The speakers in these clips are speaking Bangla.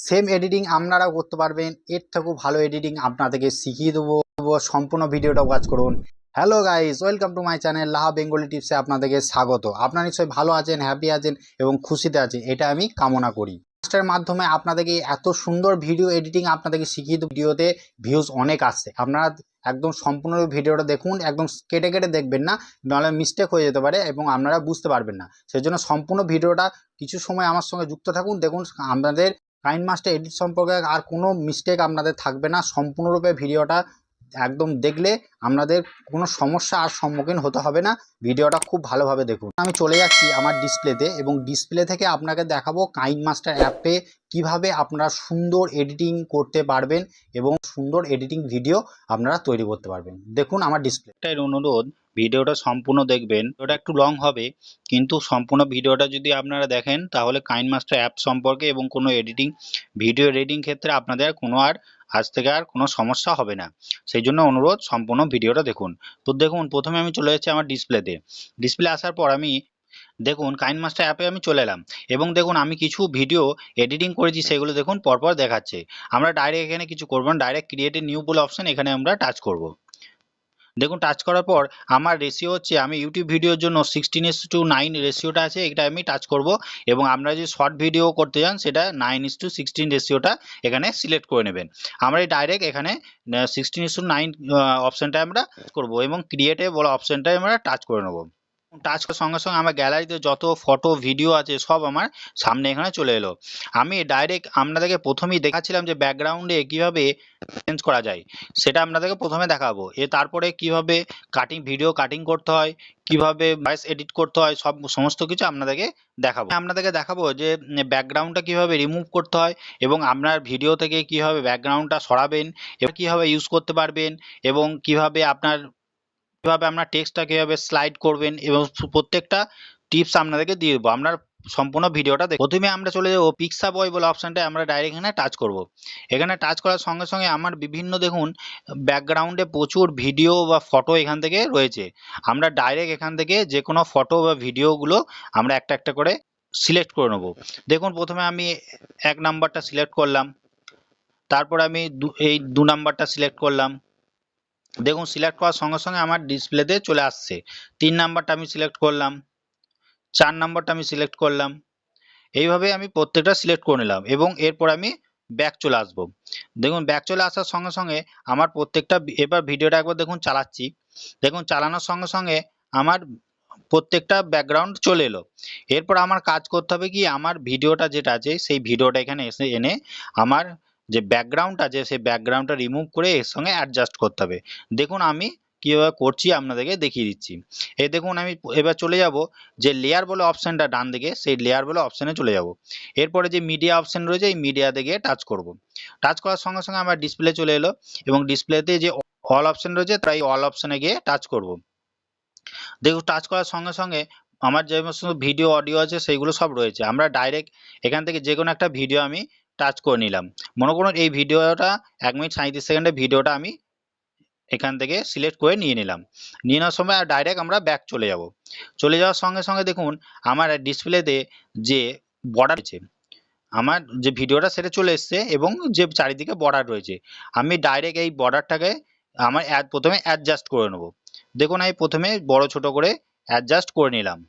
সেম এডিটিং আপনারাও করতে পারবেন। এর থেকেও ভালো এডিটিং আপনাদেরকে শিখিয়ে দেবো। সম্পূর্ণ ভিডিওটা ওয়াচ করুন। Hello guys, welcome to my channel Laha Bengali টিপসে আপনাদেরকে স্বাগত। আপনারা নিশ্চয়ই ভালো আছেন, হ্যাপি আছেন এবং খুশিতে আছেন, এটা আমি কামনা করি। এর মাধ্যমে আপনাদেরকে এত সুন্দর ভিডিও এডিটিং আপনাদেরকে শিখিয়ে দেবো। ভিডিওতে ভিউজ অনেক আসছে, আপনারা একদম সম্পূর্ণ ভিডিওটা দেখুন, একদম কেটে কেটে দেখবেন না, নাহলে মিস্টেক হয়ে যেতে পারে এবং আপনারা বুঝতে পারবেন না। সেই জন্য সম্পূর্ণ ভিডিওটা কিছু সময় আমার সঙ্গে যুক্ত থাকুন, দেখুন আপনাদের কাইনমাস্টার এডিট সম্পর্কে আর কোনো মিস্টেক আপনাদের থাকবে না। সম্পূর্ণরূপে ভিডিওটা একদম দেখলে আপনাদের কোনো সমস্যা আর সম্মুখীন হতে হবে না। ভিডিওটা খুব ভালোভাবে দেখুন। আমি চলে যাচ্ছি আমার ডিসপ্লেতে এবং ডিসপ্লে থেকে আপনাকে দেখাবো কাইনমাস্টার অ্যাপে কিভাবে আপনারা সুন্দর এডিটিং করতে পারবেন এবং সুন্দর এডিটিং ভিডিও আপনারা তৈরি করতে পারবেন। দেখুন আমার ডিসপ্লেটার অনুরোধ, ভিডিওটা সম্পূর্ণ দেখবেন। ওটা একটু লং হবে, কিন্তু সম্পূর্ণ ভিডিওটা যদি আপনারা দেখেন তাহলে কাইনমাস্টার অ্যাপ সম্পর্কে এবং কোনো ভিডিও এডিটিং ক্ষেত্রে আপনাদের আজ থেকে আর কোনো সমস্যা হবে না। সেই জন্য অনুরোধ, সম্পূর্ণ ভিডিওটা দেখুন। তো দেখুন, প্রথমে আমি চলে যাচ্ছি আমার ডিসপ্লে আসার পর আমি দেখুন কাইনমাস্টার অ্যাপে আমি চলে এলাম এবং দেখুন আমি কিছু ভিডিও এডিটিং করেছি, সেগুলো দেখুন পরপর দেখাচ্ছে। আমরা ডাইরেক্ট এখানে কিছু করবো না, ডাইরেক্ট ক্রিয়েট এ নিউ বলে অপশন, এখানে আমরা টাচ করব। দেখুন টাচ করার পর আমার রেশিও হচ্ছে, আমি ইউটিউব ভিডিওর জন্য 16:9 রেশিওটা আছে, এটা আমি টাচ করব। এবং আপনারা যদি শর্ট ভিডিও করতে চান সেটা 9:16 রেশিওটা এখানে সিলেক্ট করে নেবেন। আমরা এই ডাইরেক্ট এখানে 16:9 অপশানটা আমরা করব এবং ক্রিয়েটে বলা অপশানটাই আমরা টাচ করে নেব। টাচ করার সঙ্গে সঙ্গে আমার গ্যালারিতে যত ফটো ভিডিও আছে সব আমার সামনে এখানে চলে এলো। আমি ডাইরেক্ট আপনাদেরকে প্রথমেই দেখাচ্ছিলাম যে ব্যাকগ্রাউন্ডে কিভাবে চেঞ্জ করা যায়, সেটা আপনাদেরকে প্রথমে দেখাবো। তারপরে কিভাবে ভিডিও কাটিং করতে হয়, কিভাবে ভয়েস এডিট করতে হয়, সমস্ত কিছু আপনাদেরকে দেখাবো যে ব্যাকগ্রাউন্ডটা কিভাবে রিমুভ করতে হয় এবং আপনার ভিডিও থেকে কিভাবে ব্যাকগ্রাউন্ডটা সরাবেন এবং কিভাবে ইউজ করতে পারবেন এবং কিভাবে আপনার টেক্সটটা কিভাবে স্লাইড করবেন এবং প্রত্যেকটা টিপস আপনাদেরকে দিয়ে দেবো। আপনার সম্পূর্ণ ভিডিওটা দেখুন। প্রথমে আমরা চলে যাবো পিক্সাবয় বলে অপশানটা, আমরা ডাইরেক্ট এখানে টাচ করব। এখানে টাচ করার সঙ্গে সঙ্গে আমার বিভিন্ন দেখুন ব্যাকগ্রাউন্ডে প্রচুর ভিডিও বা ফটো এখান থেকে রয়েছে। আমরা ডাইরেক্ট এখান থেকে যে কোনো ফটো বা ভিডিওগুলো আমরা একটা একটা করে সিলেক্ট করে নেব। দেখুন প্রথমে আমি 1 নাম্বারটা সিলেক্ট করলাম, তারপর আমি এই 2 নাম্বারটা সিলেক্ট করলাম। দেখুন সিলেক্ট করার সঙ্গে সঙ্গে আমার ডিসপ্লেতে চলে আসছে। 3 নাম্বারটা আমি সিলেক্ট করলাম, 4 নাম্বারটা আমি সিলেক্ট করলাম। এইভাবে আমি প্রত্যেকটা সিলেক্ট করে নিলাম এবং এরপর আমি ব্যাক চলে আসবো। দেখুন ব্যাক চলে আসার সঙ্গে সঙ্গে আমার প্রত্যেকটা, এবার ভিডিওটা একবার দেখুন চালাচ্ছি। দেখুন চালানোর সঙ্গে সঙ্গে আমার প্রত্যেকটা ব্যাকগ্রাউন্ড চলে এলো। এরপর আমার কাজ করতে হবে কি, আমার ভিডিওটা যেটা আছে সেই ভিডিওটা এখানে এনে আমার যে ব্যাকগ্রাউন্ড আছে সেই ব্যাকগ্রাউন্ডটা রিমুভ করে এর সঙ্গে অ্যাডজাস্ট করতে হবে। দেখুন আমি কীভাবে করছি আপনাদেরকে দেখিয়ে দিচ্ছি। এই দেখুন আমি এবার চলে যাব যে লেয়ার বলে অপশানটা ডান দিকে, সেই লেয়ার বলে অপশানে চলে যাব। এরপরে যে মিডিয়া অপশান রয়েছে এই মিডিয়া দিকে টাচ করব। টাচ করার সঙ্গে সঙ্গে আমার ডিসপ্লে চলে এলো এবং ডিসপ্লেতে যে অল অপশান রয়েছে তাই অল অপশানে গিয়ে টাচ করব। দেখুন টাচ করার সঙ্গে সঙ্গে আমার যে সমস্ত ভিডিও অডিও আছে সেইগুলো সব রয়েছে। আমরা ডাইরেক্ট এখান থেকে যে কোনো একটা ভিডিও আমি টাচ করে নিলাম। মনে করুন এই ভিডিওটা 1 মিনিট 37 সেকেন্ডের ভিডিওটা আমি এখান থেকে সিলেক্ট করে নিয়ে নিলাম। নিয়ে নেওয়ার সময় ডাইরেক্ট আমরা ব্যাক চলে যাব। চলে যাওয়ার সঙ্গে সঙ্গে দেখুন আমার ডিসপ্লেতে যে বর্ডার আছে, আমার যে ভিডিওটা সেটা চলে এসছে এবং যে চারিদিকে বর্ডার রয়েছে, আমি ডাইরেক্ট এই বর্ডারটাকে আমার প্রথমে অ্যাডজাস্ট করে নেব। দেখুন আমি প্রথমে বড় ছোট করে অ্যাডজাস্ট করে নিলাম,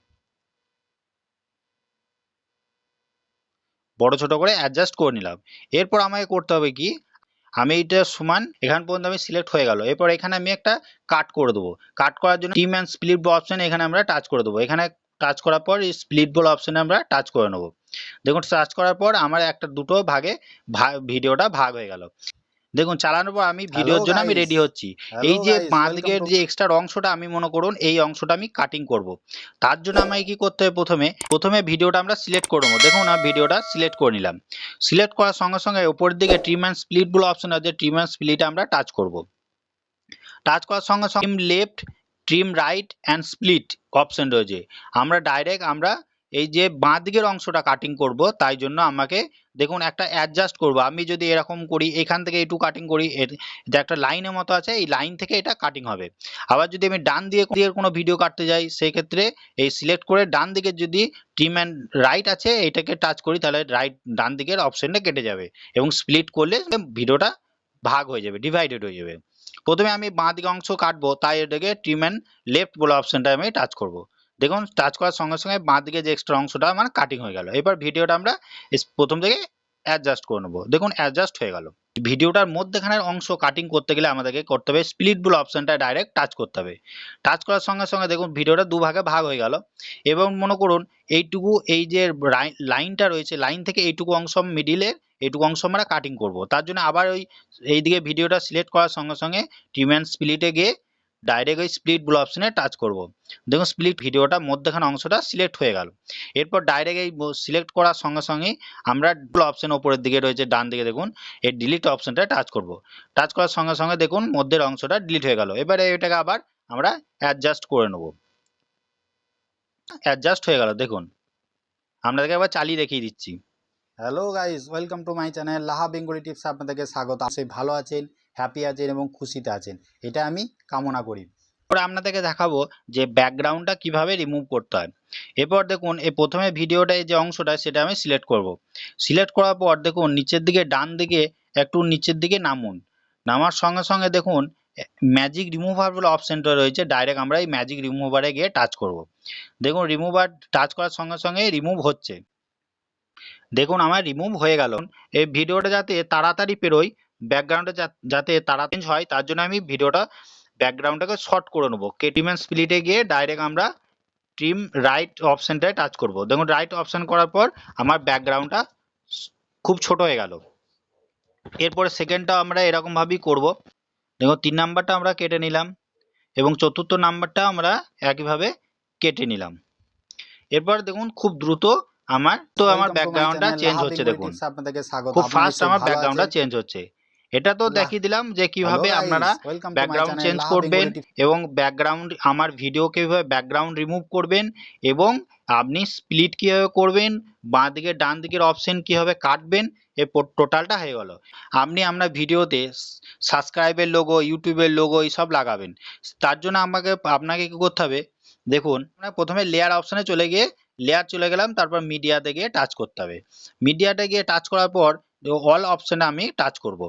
বড় ছোট করে অ্যাডজাস্ট করে নিলাম। এরপর আমাকে করতে হবে কি, আমি এটা সমান এখান পর্যন্ত আমি সিলেক্ট হয়ে গেল। এরপর এখানে আমি একটা কাট করে দেবো। কাট করার জন্য টিম অ্যান্ড স্প্লিট অপশন এখানে আমরা টাচ করে দেবো। এখানে টাচ করার পর এই স্প্লিট বল অপশানে আমরা টাচ করে নেব। দেখুন টাচ করার পর আমার দুটো ভাগে ভিডিওটা ভাগ হয়ে গেল। দেখুন চালানোর পর আমি ভিডিওর জন্য আমি রেডি হচ্ছি। এই যে বাঁ দিকের যে এক্সট্রা অংশটা, আমি মনে করুন এই অংশটা আমি কাটিং করব। তার জন্য আমাকে কি করতে হবে, প্রথমে ভিডিওটা আমরা সিলেক্ট করে নেবো। দেখুন আমি ভিডিওটা সিলেক্ট করে নিলাম। সিলেক্ট করার সঙ্গে সঙ্গে উপরের দিকে ট্রিম অ্যান্ড স্প্লিট বলে অপশন আছে, ট্রিম অ্যান্ড স্প্লিট আমরা টাচ করব। টাচ করার সঙ্গে সঙ্গে trim left, trim right and split option রয়েছে। আমরা এই যে বাঁ দিকের অংশটা কাটিং করব, তাই জন্য আমাকে দেখুন একটা অ্যাডজাস্ট করব। আমি যদি এরকম করি, এখান থেকে একটু কাটিং করি, এটা একটা লাইনের মতো আছে, এই লাইন থেকে এটা কাটিং হবে। আবার যদি আমি ডান দিয়ে কোনো ভিডিও কাটতে যাই, সেই ক্ষেত্রে এই সিলেক্ট করে ডান দিকে যদি ট্রিম অ্যান্ড রাইট আছে এটাকে টাচ করি, তাহলে ডান দিকের অপশনটা কেটে যাবে এবং স্প্লিট করলে ভিডিওটা ভাগ হয়ে যাবে, ডিভাইডেড হয়ে যাবে। প্রথমে আমি বাঁ দিকে অংশ কাটবো, তাই এটাকে ট্রিম অ্যান্ড লেফট বলে অপশনটা আমি টাচ করব। দেখুন টাচ করার সঙ্গে সঙ্গে বাঁ দিকে যে এক্সট্রা অংশটা আমার কাটিং হয়ে গেল। এবার ভিডিওটা আমরা প্রথম থেকে অ্যাডজাস্ট করে নেবো। দেখুন অ্যাডজাস্ট হয়ে গেল। ভিডিওটার মধ্যেখানের অংশ কাটিং করতে গেলে আমাদেরকে করতে হবে স্প্লিট বলে অপশনটা ডাইরেক্ট টাচ করতে হবে। টাচ করার সঙ্গে সঙ্গে দেখুন ভিডিওটা দুভাগে ভাগ হয়ে গেল। এবং মনে করুন এইটুকু, এই যে লাইনটা রয়েছে, লাইন থেকে এইটুকু অংশ মিডিলের এইটুকু অংশ আমরা কাটিং করব। তার জন্য আবার ওই এইদিকে ভিডিওটা সিলেক্ট করার সঙ্গে সঙ্গে ট্রিম অ্যান্ড স্প্লিটে গিয়ে ডাইরেক্ট ওই স্প্লিট বলে অপশনে টাচ করব। দেখুন স্প্লিট ভিডিওটা মধ্যখানে অংশটা সিলেক্ট হয়ে গেল। এরপর ডাইরেক্ট এই সিলেক্ট করার সঙ্গে সঙ্গেই আমরা অপশন ওপরের দিকে রয়েছে ডান দিকে, দেখুন এই ডিলিট অপশনটা টাচ করব। টাচ করার সঙ্গে সঙ্গে দেখুন মধ্যের অংশটা ডিলিট হয়ে গেল। এবারে এটাকে আবার আমরা অ্যাডজাস্ট করে নেব। অ্যাডজাস্ট হয়ে গেল। দেখুন আপনাদেরকে একবার চালিয়ে দেখিয়ে দিচ্ছি। Hello guys, welcome to my channel Laha Bengali tips. আপনাদেরকে স্বাগত। আপনি ভালো আছেন, হ্যাপি আছেন এবং খুশিতে আছেন, এটা আমি কামনা করি। এরপর আপনাদেরকে দেখাবো যে ব্যাকগ্রাউন্ডটা কিভাবে রিমুভ করতে হয়। এরপর দেখুন এই প্রথমে ভিডিওটায় যে অংশটা সেটা আমি সিলেক্ট করব। সিলেক্ট করার পর দেখুন নিচের দিকে ডান দিকে একটু নিচের দিকে নামুন। নামার সঙ্গে সঙ্গে দেখুন ম্যাজিক রিমুভার বলে অপশনটা রয়েছে, ডাইরেক্ট আমরা এই ম্যাজিক রিমুভারে গিয়ে টাচ করব। দেখুন রিমুভার টাচ করার সঙ্গে সঙ্গে রিমুভ হচ্ছে। দেখুন আমার রিমুভ হয়ে গেল। এই ভিডিওটা যাতে তাড়াতাড়ি পেরোয়, ব্যাকগ্রাউন্ডে যাতে তাড়াতাড়ি চেঞ্জ হয়, তার জন্য আমি ভিডিওটা ব্যাকগ্রাউন্ডটাকে শর্ট করে নেবো। ট্রিম অ্যান্ড স্প্লিটে গিয়ে ডাইরেক্ট আমরা ট্রিম রাইট অপশনটায় টাচ করব। দেখুন রাইট অপশন করার পর আমার ব্যাকগ্রাউন্ডটা খুব ছোট হয়ে গেল। এরপরে সেকেন্ডটা আমরা এরকম ভাবেই করব। দেখুন 3 নাম্বারটা আমরা কেটে নিলাম এবং চতুর্থ নাম্বারটা আমরা একইভাবে কেটে নিলাম। এরপর দেখুন খুব দ্রুত আমার ব্যাকগ্রাউন্ডটা চেঞ্জ হচ্ছে। দেখুন খুব ফাস্ট আমার ব্যাকগ্রাউন্ডটা চেঞ্জ হচ্ছে। এটা তো দেখিয়ে দিলাম যে কিভাবে আপনারা ব্যাকগ্রাউন্ড চেঞ্জ করবেন এবং ব্যাকগ্রাউন্ড আমার ভিডিও কিভাবে ব্যাকগ্রাউন্ড রিমুভ করবেন এবং আপনি স্প্লিট কিভাবে করবেন, বাঁ দিকে ডান দিকের অপশন কিভাবে কাটবেন, এই টোটালটা হয়ে গেল। আপনি আপনার ভিডিওতে সাবস্ক্রাইবের লোগো, ইউটিউবের লোগো এইসব লাগাবেন। তার জন্য আপনাকে কি করতে হবে, দেখুন আমরা প্রথমে লেয়ার অপশনে চলে গিয়ে লেয়ার চলে গেলাম, তারপর মিডিয়াতে গিয়ে টাচ করতে হবে। মিডিয়াতে গিয়ে টাচ করার পর অল অপশনে আমি টাচ করব।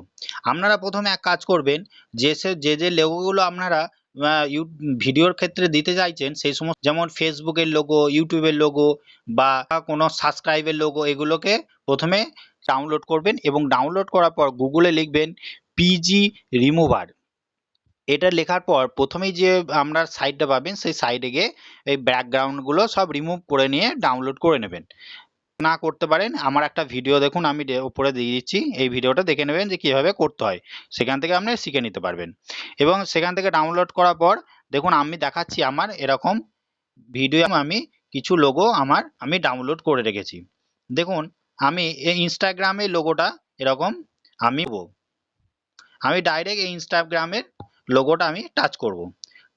আপনারা প্রথমে এক কাজ করবেন, যে লোগোগুলো আপনারা ভিডিওর ক্ষেত্রে দিতে চাইছেন সেই সমস্ত, যেমন ফেসবুকের লোগো, ইউটিউবের লোগো বা কোনো সাবস্ক্রাইবের লোগো, এগুলোকে প্রথমে ডাউনলোড করবেন এবং ডাউনলোড করার পর গুগলে লিখবেন পিজি রিমুভার। এটা লেখার পর প্রথমেই যে আপনার সাইটটা পাবেন সেই সাইডে গিয়ে এই ব্যাকগ্রাউন্ডগুলো সব রিমুভ করে নিয়ে ডাউনলোড করে নেবেন। না করতে পারেন, আমার একটা ভিডিও দেখুন আমি উপরে দিয়ে দিচ্ছি, এই ভিডিওটা দেখে নেবেন যে কীভাবে করতে হয়, সেখান থেকে আপনি শিখে নিতে পারবেন। এবং সেখান থেকে ডাউনলোড করার পর দেখুন আমি দেখাচ্ছি আমার এরকম ভিডিও, আমি কিছু লোগো আমি ডাউনলোড করে রেখেছি। দেখুন আমি এই ইনস্টাগ্রামের লোগোটা এরকম আমি ডাইরেক্ট এই ইনস্টাগ্রামের লোগোটা আমি টাচ করব।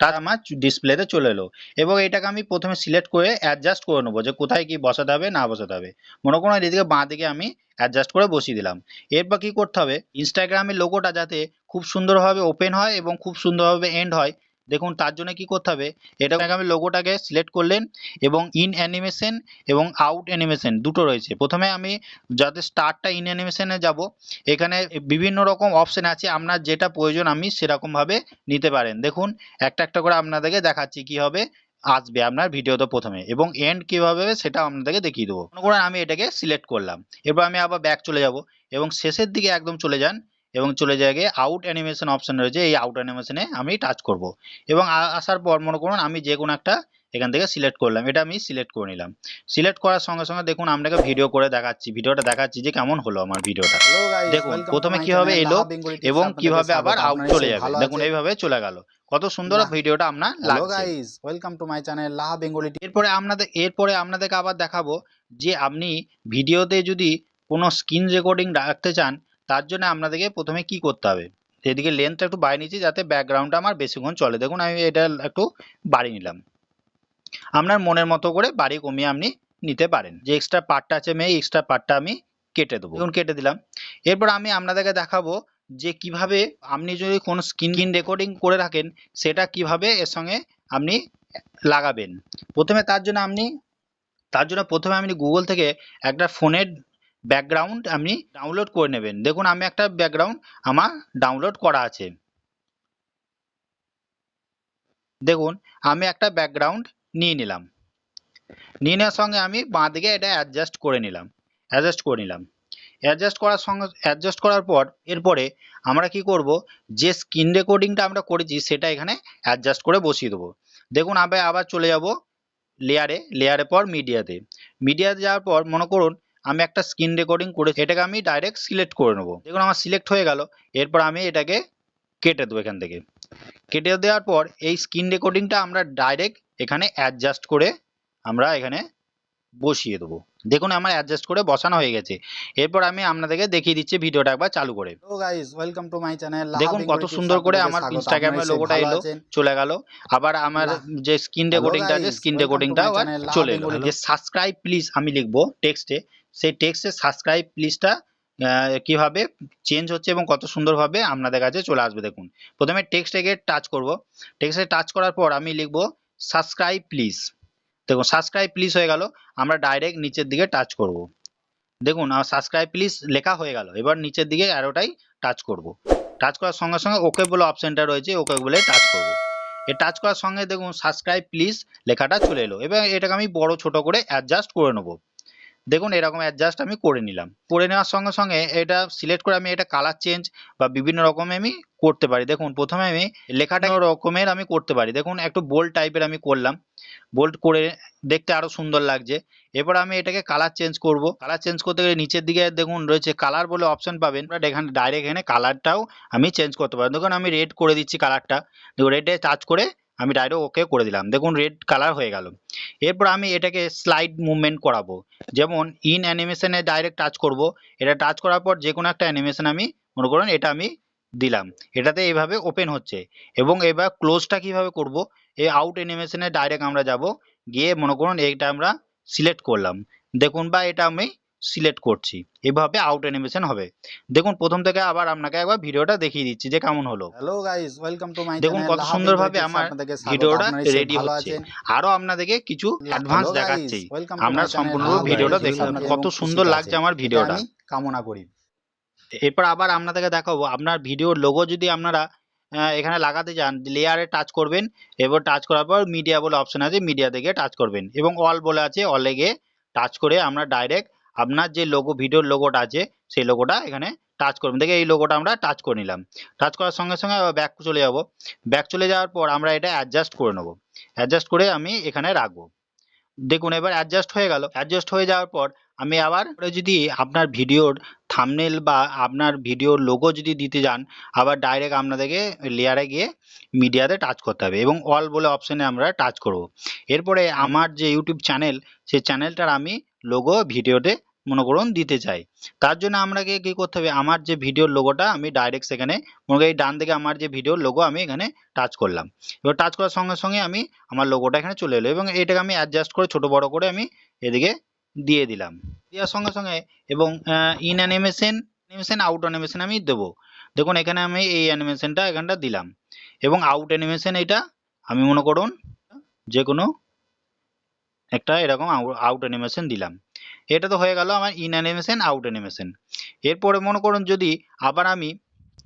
টাচ আমার ডিসপ্লেতে চলে এলো এবং এটাকে আমি প্রথমে সিলেক্ট করে অ্যাডজাস্ট করে নেবো যে কোথায় কি বসাতে হবে না বসাতে হবে। মনে করুন এদিকে বাঁ দিকে আমি অ্যাডজাস্ট করে বসিয়ে দিলাম। এরপর কি করতে হবে, ইনস্টাগ্রামের লোগোটা যাতে খুব সুন্দরভাবে ওপেন হয় এবং খুব সুন্দরভাবে এন্ড হয়, দেখুন তার জন্য কি করতে হবে, এটাকে আমি লোগোটাকে সিলেক্ট করলেন এবং ইন অ্যানিমেশন এবং আউট অ্যানিমেশন দুটো রয়েছে। প্রথমে আমি যাতে স্টার্টটা ইন অ্যানিমেশনে যাব, এখানে বিভিন্ন রকম অপশন আছে, আপনার যেটা প্রয়োজন আমি সেরকমভাবে নিতে পারেন। দেখুন একটা একটা করে আপনাদেরকে দেখাচ্ছি কীভাবে আসবে আপনার ভিডিওতে প্রথমে এবং এন্ড কীভাবে হবে সেটা আপনাদেরকে দেখিয়ে দেবো। মনে করুন আমি এটাকে সিলেক্ট করলাম, এরপর আমি আবার ব্যাক চলে যাব এবং শেষের দিকে একদম চলে যান এবং চলে যায় গিয়ে আউট অ্যানিমেশন অপশন রয়েছে, এই আউট অ্যানিমেশনে আমি টাচ করব এবং আসার পর মনে করুন আমি যে কোনো একটা এখান থেকে সিলেক্ট করলাম, এটা আমি সিলেক্ট করে নিলাম। সিলেক্ট করার সঙ্গে সঙ্গে দেখুন আপনাকে ভিডিও করে দেখাচ্ছি, ভিডিওটা দেখাচ্ছি যে কেমন হলো আমার ভিডিওটা। দেখুন প্রথমে কিভাবে এলো এবং কিভাবে আবার আউট চলে যাবে, দেখুন এইভাবে চলে গেল। কত সুন্দর ভিডিওটা আপনার লাগছে। Welcome to my channel Laha Bengali. এরপরে আপনাদেরকে আবার দেখাবো যে আপনি ভিডিওতে যদি কোনো স্ক্রিন রেকর্ডিং রাখতে চান, তার জন্য আপনাদেরকে প্রথমে কি করতে হবে, এদিকে লেন্থটা একটু বাড়িয়ে নিচ্ছি যাতে ব্যাকগ্রাউন্ডটা আমার বেশিক্ষণ চলে। দেখুন আমি এটা একটু বাড়িয়ে নিলাম, আপনার মনের মতো করে বাড়িয়ে কমিয়ে আপনি নিতে পারেন। যে এক্সট্রা পার্টটা আছে আমি এই এক্সট্রা পার্টটা আমি কেটে দেবো। দেখুন কেটে দিলাম। এরপর আমি আপনাদেরকে দেখাবো যে কিভাবে আপনি যদি কোনো স্ক্রিন রেকর্ডিং করে রাখেন সেটা কিভাবে এর সঙ্গে আপনি লাগাবেন। তার জন্য প্রথমে আপনি গুগল থেকে একটা ফোনের ব্যাকগ্রাউন্ড আপনি ডাউনলোড করে নেবেন। দেখুন আমি একটা ব্যাকগ্রাউন্ড আমার ডাউনলোড করা আছে। দেখুন আমি একটা ব্যাকগ্রাউন্ড নিয়ে নিলাম। নিয়ে নেওয়ার সঙ্গে আমি বাঁ দিকে এটা অ্যাডজাস্ট করে নিলাম। অ্যাডজাস্ট করার পর এরপরে আমরা কি করব, যে স্ক্রিন রেকর্ডিংটা আমরা করেছি সেটা এখানে অ্যাডজাস্ট করে বসিয়ে দেবো। দেখুন আবার চলে যাব লেয়ারে পর মিডিয়াতে যাওয়ার পর মনে করুন আমি একটা স্ক্রিন রেকর্ডিং করেছি, এটাকে আমি ডাইরেক্ট সিলেক্ট করে নেব। দেখুন আমার সিলেক্ট হয়ে গেল। এরপর আমি এটাকে কেটে দেবো। এখান থেকে কেটে দেওয়ার পর এই স্ক্রিন রেকর্ডিংটা আমরা ডাইরেক্ট এখানে অ্যাডজাস্ট করে আমরা এখানে বসিয়ে দেবো। দেখুন আমার অ্যাডজাস্ট করে বসানো হয়ে গেছে। এরপর আমি আপনাদেরকে দেখিয়ে দিচ্ছি ভিডিওটা একবার চালু করে। Hello guys, welcome to my channel. দেখুন কত সুন্দর করে আমার ইনস্টাগ্রামের লোগোটা এলো, চলে গেল। আবার আমার যে স্ক্রিন রেকর্ডিংটা আছে স্ক্রিন রেকর্ডিংটা আবার চলে এলো। যে সাবস্ক্রাইব প্লিজ আমি লিখবো টেক্সটে, সেই টেক্সটে সাবস্ক্রাইব প্লিজটা কিভাবে চেঞ্জ হচ্ছে এবং কত সুন্দরভাবে আপনাদের কাছে চলে আসবে। দেখুন প্রথমে টেক্সটে টাচ করব। টেক্সটে টাচ করার পর আমি লিখবো সাবস্ক্রাইব প্লিজ। দেখুন সাবস্ক্রাইব প্লিজ হয়ে গেল। আমরা ডাইরেক্ট নিচের দিকে টাচ করব। দেখুন আমার সাবস্ক্রাইব প্লিজ লেখা হয়ে গেল। এবার নিচের দিকে অ্যারোটাই টাচ করব। টাচ করার সঙ্গে সঙ্গে ওকে বলে অপশনটা রয়েছে, ওকে বলে টাচ করব। এই টাচ করার সঙ্গে দেখুন সাবস্ক্রাইব প্লিজ লেখাটা চলে এলো। এবার এটাকে আমি বড় ছোট করে অ্যাডজাস্ট করে নেব। দেখুন এরকম অ্যাডজাস্ট আমি করে নিলাম। করে নেওয়ার সঙ্গে সঙ্গে এটা সিলেক্ট করে আমি এটা কালার চেঞ্জ বা বিভিন্ন রকমের আমি করতে পারি। দেখুন প্রথমে আমি লেখাটা রকমের আমি করতে পারি। দেখুন একটু বোল্ড টাইপের আমি করলাম, বোল্ড করে দেখতে আরো সুন্দর লাগছে। এবার আমি এটাকে কালার চেঞ্জ করব। কালার চেঞ্জ করতে গেলে নিচের দিকে দেখুন রয়েছে কালার বলে অপশন পাবেন। এখানে ডাইরেক্ট এখানে কালারটাও আমি চেঞ্জ করতে পারি। দেখুন আমি রেড করে দিচ্ছি কালারটা। দেখুন রেডে টাচ করে আমি ডাইরেক্ট ওকে করে দিলাম। দেখুন রেড কালার হয়ে গেল। এরপর আমি এটাকে স্লাইড মুভমেন্ট করাবো। যেমন ইন অ্যানিমেশনে ডাইরেক্ট টাচ করব। এটা টাচ করার পর যে কোনো একটা অ্যানিমেশন আমি মনে করুন এটা আমি দিলাম। এটাতে এইভাবে ওপেন হচ্ছে। এবং এবার ক্লোজটা কিভাবে করব, এই আউট অ্যানিমেশনে ডাইরেক্ট আমরা যাব, গিয়ে মনে করুন এইটা আমরা সিলেক্ট করলাম। দেখুন বা এটা আমি সিলেক্ট করছি, এভাবে আউট অ্যানিমেশন হবে। দেখুন প্রথম থেকে আবার আপনাকে একবার ভিডিওটা দেখিয়ে দিচ্ছি যে কেমন হলো। হ্যালো গাইস, ওয়েলকাম টু মাই দেখুন চ্যানেল। কত সুন্দরভাবে আমার ভিডিওটা রেডি হচ্ছে। আরো আপনাদেরকে কিছু অ্যাডভান্স দেখাচ্ছি, আপনার সম্পূর্ণ ভিডিওটা দেখুন কত সুন্দর লাগছে আমার ভিডিওটা। আমি কামনা করি। এরপর আবার আপনাদেরকে দেখাবো আপনার ভিডিওর লোগো যদি আপনারা এখানে লাগাতে চান, লেয়ারে টাচ করবেন। এবার টাচ করার পর মিডিয়া বলে অপশন আছে, মিডিয়া থেকে টাচ করবেন এবং অল বলে আছে, অলে গিয়ে টাচ করে আমরা ডাইরেক্ট আপনার যে লোগো ভিডিওর লোগোটা আছে সেই লোগোটা এখানে টাচ করবেন। দেখে এই লোগোটা আমরা টাচ করে নিলাম। টাচ করার সঙ্গে সঙ্গে ব্যাক চলে যাব। ব্যাক চলে যাওয়ার পর আমরা এটা অ্যাডজাস্ট করে নেব। অ্যাডজাস্ট করে আমি এখানে রাখবো। দেখুন এবার অ্যাডজাস্ট হয়ে গেল। অ্যাডজাস্ট হয়ে যাওয়ার পর আমি আবার যদি আপনার ভিডিওর থাম্বনেল বা আপনার ভিডিওর লোগো যদি দিতে যান, আবার ডাইরেক্ট আপনাদেরকে লেয়ারে গিয়ে মিডিয়াতে টাচ করতে হবে এবং অল বলে অপশানে আমরা টাচ করব। এরপরে আমার যে ইউটিউব চ্যানেল, সেই চ্যানেলটার আমি লোগো ভিডিওতে মনে করুন দিতে চাই। তার জন্য আমাকে কী করতে হবে, আমার যে ভিডিওর লোগোটা আমি ডাইরেক্ট সেখানে মনে করি ডান দিকে আমার যে ভিডিওর লোগো আমি এখানে টাচ করলাম। এবার টাচ করার সঙ্গে সঙ্গে আমি আমার লোগোটা এখানে চলে এলো এবং এটাকে আমি অ্যাডজাস্ট করে ছোট বড় করে আমি এদিকে দিয়ে দিলাম। দেওয়ার সঙ্গে সঙ্গে এবং ইন অ্যানিমেশন আউট অ্যানিমেশন আমি দেবো। দেখুন এখানে আমি এই অ্যানিমেশনটা এখানটা দিলাম এবং আউট অ্যানিমেশন এটা আমি মনে করুন যে কোনো একটা এরকম আউট অ্যানিমেশন দিলাম। এটা তো হয়ে গেল আমার ইন অ্যানিমেশন আউট অ্যানিমেশন। এরপরে মনে করুন যদি আবার আমি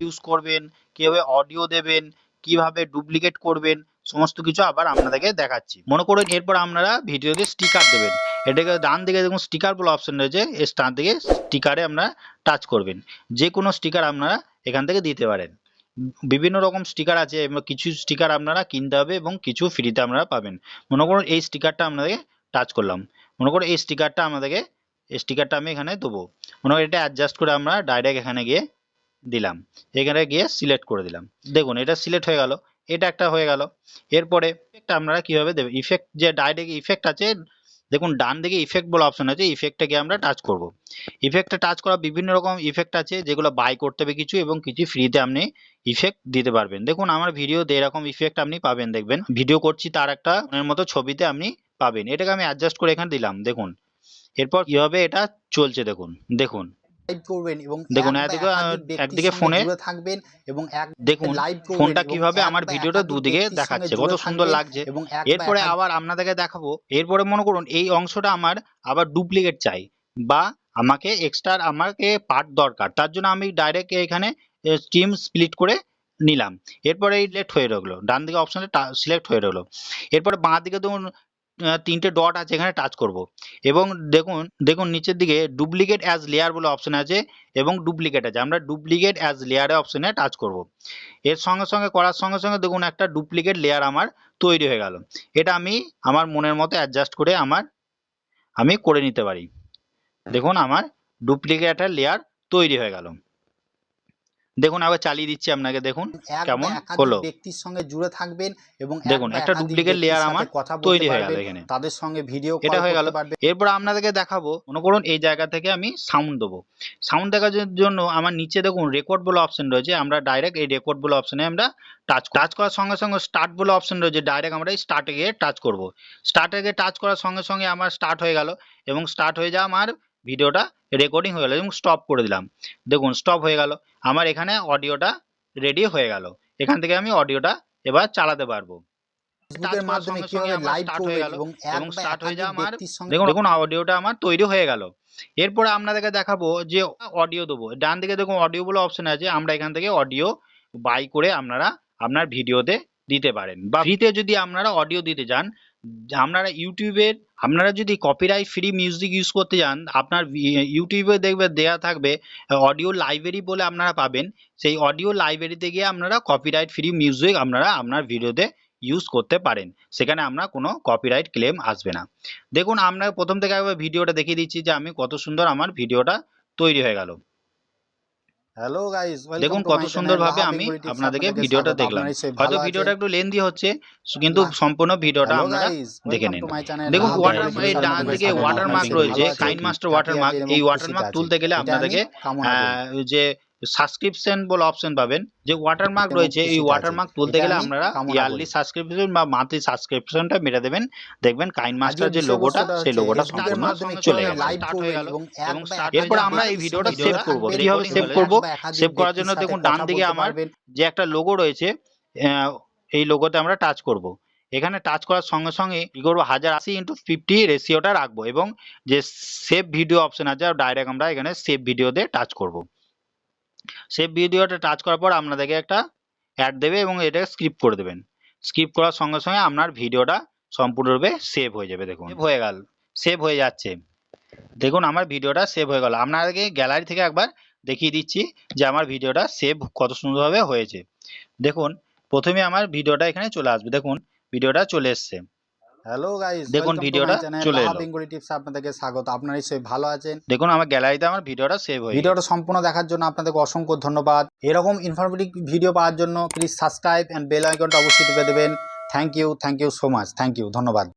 ইউজ করবেন, কীভাবে অডিও দেবেন, কিভাবে ডুপ্লিকেট করবেন, সমস্ত কিছু আবার আপনাদেরকে দেখাচ্ছি। মনে করুন এরপর আপনারা ভিডিওতে স্টিকার দেবেন। এটাকে ডান দিকে দেখুন স্টিকার বলে অপশন রয়েছে, এর ডান দিকে স্টিকারে আপনারা টাচ করবেন। যে কোনো স্টিকার আপনারা এখান থেকে দিতে পারেন। বিভিন্ন রকম স্টিকার আছে এবং কিছু স্টিকার আপনারা কিনতে হবে এবং কিছু ফ্রিতে আপনারা পাবেন। মনে করুন এই স্টিকারটা আপনাদেরকে টাচ করলাম। মনে করুন এই স্টিকারটা আমি এখানে দেবো। মনে করি এটা অ্যাডজাস্ট করে আমরা ডাইরেক্ট এখানে গিয়ে দিলাম, এখানে গিয়ে সিলেক্ট করে দিলাম। দেখুন এটা সিলেক্ট হয়ে গেল, এটা একটা হয়ে গেল। এরপরে ইফেক্ট আপনারা কীভাবে দেবেন, ইফেক্ট যে ডাইরেক্ট ইফেক্ট আছে দেখুন ডান দিকে ইফেক্ট বলে অপশন আছে, ইফেক্টে গিয়ে আমরা টাচ করব। ইফেক্টে টাচ করা বিভিন্ন রকম ইফেক্ট আছে যেগুলো বাই করতে হবে কিছু এবং কিছু ফ্রিতে আপনি ইফেক্ট দিতে পারবেন। দেখুন আমার ভিডিওতে এরকম ইফেক্ট আপনি পাবেন, দেখবেন ভিডিও করছি তার একটা মতো ছবিতে আপনি পাবেন। এটাকে আমি অ্যাডজাস্ট করে এখানে দিলাম। দেখুন এরপর কিভাবে এটা চলছে দেখুন দেখুন লাইভ করবেন এবং দেখুন এক বা একাধিক একদিকে ব্যক্তির সঙ্গে ফোনে জুড়ে থাকবেন এবং এক দেখুন লাইভ করবেন ফোনটা এবং কিভাবে এক আমার বা ভিডিওটা একাধিক দুদিকে ব্যক্তির সঙ্গে দেখাচ্ছে কত জুড়ে সুন্দর থাকবেন লাগছে। এবং এক বা এরপরে একাধিক আবার আপনাদেরকে দেখাবো, এরপরে মনে করুন এই অংশটা আমার আবার ডুপ্লিকেট চাই বা আমাকে এক্সট্রা আমাকে পার্ট দরকার, তার জন্য আমি ডাইরেক্ট এখানে স্ট্রিম স্প্লিট করে নিলাম। এরপরে এই সিলেক্ট হয়ে রইলো, ডান দিকে অপশনটা সিলেক্ট হয়ে রইলো। এরপরে বাঁ দিকে দেখুন তিনটে ডট আছে, এখানে টাচ করব এবং দেখুন দেখুন নিচের দিকে ডুপ্লিকেট অ্যাজ লেয়ার বলে অপশন আছে এবং ডুপ্লিকেট আছে, আমরা ডুপ্লিকেট অ্যাজ লেয়ারে অপশনে টাচ করব। এর সঙ্গে সঙ্গে করার সঙ্গে সঙ্গে দেখুন একটা ডুপ্লিকেট লেয়ার আমার তৈরি হয়ে গেল। এটা আমি আমার মনের মতো অ্যাডজাস্ট করে আমি করে নিতে পারি। দেখুন আমার ডুপ্লিকেট লেয়ার তৈরি হয়ে গেল। দেখুন আবার চালিয়ে দিচ্ছি আপনাকে, দেখুন এক কেমন বা একাধিক হলো। ব্যক্তির সঙ্গে জুড়ে থাকবেন এবং এক দেখুন বা একটা একাধিক ডুপ্লিকেট ব্যক্তির লেয়ার সাথে আমার কথা বলতে তৈরি হয়ে গেল পারবেন, এখানে। তাদের সঙ্গে ভিডিও কল এটা হয়ে গেল। করতে পারবেন। এরপর আপনাদেরকে দেখাবো, মনে করুন এই জায়গা থেকে আমি সাউন্ড দেবো। সাউন্ড দেখার জন্য আমার নিচে দেখুন রেকর্ড বলে অপশন রয়েছে, আমরা ডাইরেক্ট এই রেকর্ড বলে অপশনে আমরা টাচ করার সঙ্গে সঙ্গে স্টার্ট বলে অপশন রয়েছে, ডাইরেক্ট আমরা এই স্টার্টে গিয়ে টাচ করব। স্টার্টে গিয়ে টাচ করার সঙ্গে সঙ্গে আমার স্টার্ট হয়ে গেল এবং স্টার্ট হয়ে যাওয়া আমার ভিডিওটা রেকর্ডিং হয়ে গেল এবং স্টপ করে দিলাম। দেখুন স্টপ হয়ে গেল, আমার এখানে অডিওটা রেডি হয়ে গেল। এখান থেকে আমি অডিওটা এবার চালাতে পারবো। ফেসবুকের মাধ্যমে কিভাবে লাইভ করবেন এবং এক বা স্টার্ট হয়ে একাধিক যাওয়া আমার ব্যক্তির সঙ্গে দেখুন অডিওটা আমার তৈরি হয়ে গেল। এরপরে আপনাদেরকে দেখাবো যে অডিও দেবো। ডান দিকে দেখুন অডিও বলে অপশন আছে, আমরা এখান থেকে অডিও বাই করে আপনারা আপনার ভিডিওতে দিতে পারেন বা ফ্রিতে যদি আপনারা অডিও দিতে চান। আপনারা ইউটিউবের আপনারা যদি কপিরাইট ফ্রি মিউজিক ইউজ করতে চান, আপনার ইউটিউবে দেখবে দেয়া থাকবে অডিও লাইব্রেরি বলে আপনারা পাবেন। সেই অডিও লাইব্রেরিতে গিয়ে আপনারা কপিরাইট ফ্রি মিউজিক আপনারা আপনার ভিডিওতে ইউজ করতে পারেন, সেখানে আপনার কোনো কপিরাইট ক্লেম আসবে না। দেখুন আমরা প্রথম থেকে একবার ভিডিওটা দেখিয়ে দিচ্ছি যে আমি কত সুন্দর আমার ভিডিওটা তৈরি হয়ে গেল। হ্যালো গাইস, দেখুন কত সুন্দরভাবে আমি আপনাদেরকে ভিডিওটা দেখলাম। হয়তো ভিডিওটা একটু লেন্দি হচ্ছে কিন্তু সম্পূর্ণ ভিডিওটা আপনারা দেখে নিন। দেখুন এই ডান দিকে ওয়াটারমার্ক রয়েছে, কাইন মাস্টার ওয়াটারমার্ক। এই ওয়াটারমার্ক তুলতে গেলে আপনাদেরকে যে সাবস্ক্রিপশন বলে অপশন পাবেন, যে ওয়াটারমার্ক রয়েছে এই ওয়াটারমার্ক তুলতে গেলে আপনারা ইয়ারলি সাবস্ক্রিপশন বা মান্থলি সাবস্ক্রিপশনটা মেরে দেবেন। দেখবেন কাইন মাস্টার যে লোগোটা সেই লোগোটা সম্পূর্ণ চলে গেল, স্টার্ট হয়ে গেল। এবং এরপর আমরা এই ভিডিওটা সেভ করব। কিভাবে সেভ করব? সেভ করার জন্য দেখুন ডান দিকে আমার যে একটা লোগো রয়েছে, এই লোগোতে আমরা টাচ করব। এখানে টাচ করার সঙ্গে সঙ্গে কি করবো, 1080x50 রেশিওটা রাখবো এবং যে সেভ ভিডিও অপশন আছে ডাইরেক্ট আমরা এখানে সেভ ভিডিওতে টাচ করব। সেভ ভিডিওটা টাচ করার পর আপনাদেরকে একটা অ্যাড দেবে এবং এটা স্ক্রিপ্ট করে দেবেন। স্ক্রিপ্ট করার সঙ্গে সঙ্গে আপনার ভিডিওটা সম্পূর্ণরূপে সেভ হয়ে যাবে। দেখুন সেভ হয়ে গেল, সেভ হয়ে যাচ্ছে। দেখুন আমার ভিডিওটা সেভ হয়ে গেল। আপনাদেরকে গ্যালারি থেকে একবার দেখিয়ে দিচ্ছি যে আমার ভিডিওটা সেভ কত সুন্দরভাবে হয়েছে। দেখুন প্রথমে আমার ভিডিওটা এখানে চলে আসবে, দেখুন ভিডিওটা চলে এসছে। হ্যালো গাইস, দেখুন ভিডিওটা চলে এলো। বেঙ্গলি টিপস আপনাদেরকে স্বাগত। আপনারা নিশ্চয়ই ভালো আছেন। দেখুন আমার গ্যালারিতে আমার ভিডিওটা সেভ হয়ে ভিডিওটা সম্পূর্ণ দেখার জন্য আপনাদেরকে অসংখ্য ধন্যবাদ। এরকম ইনফরমেটিভ ভিডিও পাওয়ার জন্য প্লিজ সাবস্ক্রাইব এন্ড বেল আইকনটা অবশ্যই টিপে দেবেন। Thank you so much, thank you, ধন্যবাদ।